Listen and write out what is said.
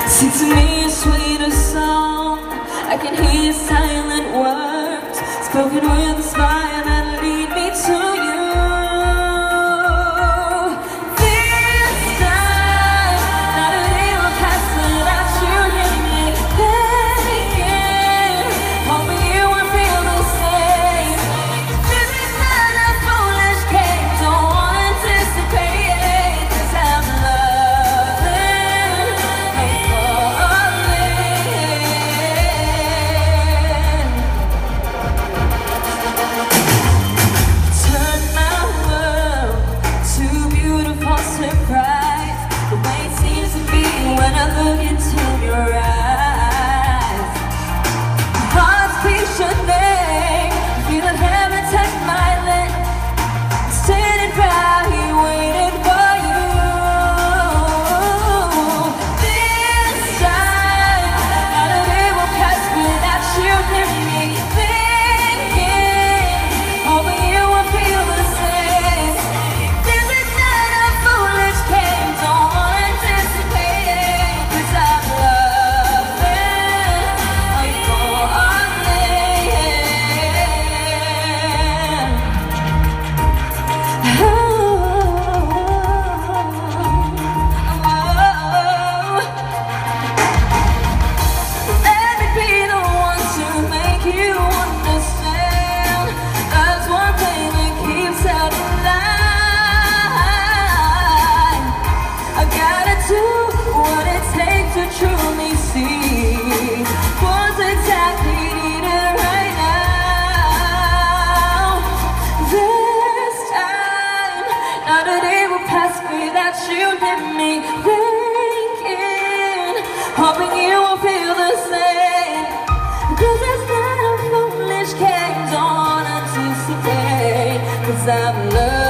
Sing to me a sweeter song. I can hear your silent words spoken with a smile that lead me to you. This time, not a day will pass without you hearing me begging, hoping you will feel the same. This is not a foolish game, don't anticipate it, 'cause I'm loving and falling. Turn my world to beautiful surprise, the way it seems to be when I look into your eyes. Heart's beat your name, feeling heaven touch my lips, standing proud here waiting for you. This time, not a day will pass without you near me thinking, hoping you will feel the same. This is not a foolish game, don't anticipate it, 'cause I'm loving, I'm falling. Let me be the one to make you understand. There's one thing that keeps us alive. I gotta do what it takes to truly see what's exactly needed right now. This time, not a day will pass without you near me thinking, hoping you will feel the same. 'Cause it's not a foolish game, don't anticipate, 'cause I'm loved.